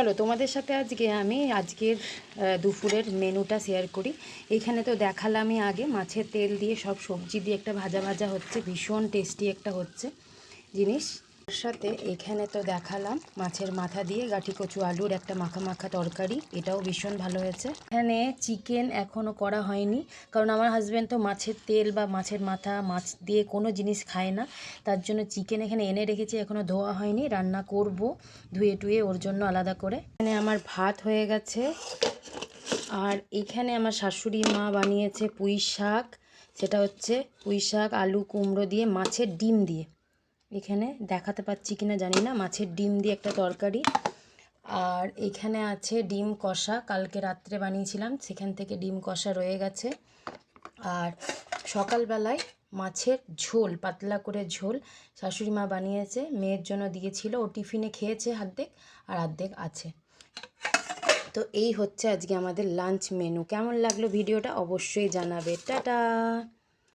চলো তোমাদের সাথে আমি আজকের দুপুরের মেনুটা শেয়ার করি। এখানে তো দেখালামই আগে, মাছের তেল দিয়ে সব সবজি দিয়ে একটা ভাজা ভাজা হচ্ছে, ভীষণ টেস্টি একটা হচ্ছে জিনিস। তার সাথে এখানে তো দেখালাম মাছের মাথা দিয়ে গাঠি কচু আলুর একটা মাখা মাখা তরকারি, এটাও ভীষণ ভালো হয়েছে। এখানে চিকেন এখনও করা হয়নি, কারণ আমার হাজব্যান্ড তো মাছের তেল বা মাছের মাথা মাছ দিয়ে কোনো জিনিস খায় না, তার জন্য চিকেন এখানে এনে রেখেছি, এখনও ধোয়া হয়নি, রান্না করব ধুয়ে টুয়ে ওর জন্য আলাদা করে। এখানে আমার ভাত হয়ে গেছে। আর এখানে আমার শাশুড়ি মা বানিয়েছে পুঁই শাক, সেটা হচ্ছে পুঁই শাক আলু কুমড়ো দিয়ে মাছের ডিম দিয়ে, এখানে দেখাতে পাচ্ছি কিনা জানি না, মাছের ডিম দিয়ে একটা তরকারি। আর এখানে আছে ডিম কষা, কালকে রাত্রে বানিয়েছিলাম, সেখান থেকে ডিম কষা রয়ে গেছে। আর সকালবেলায় মাছের ঝোল, পাতলা করে ঝোল শাশুড়ি মা বানিয়েছে, মেয়ের জন্য দিয়েছিল, ও টিফিনে খেয়েছে অর্ধেক আর অর্ধেক আছে। তো এই হচ্ছে আজকে আমাদের লাঞ্চ মেনু। কেমন লাগলো ভিডিওটা অবশ্যই জানাবে। টাটা।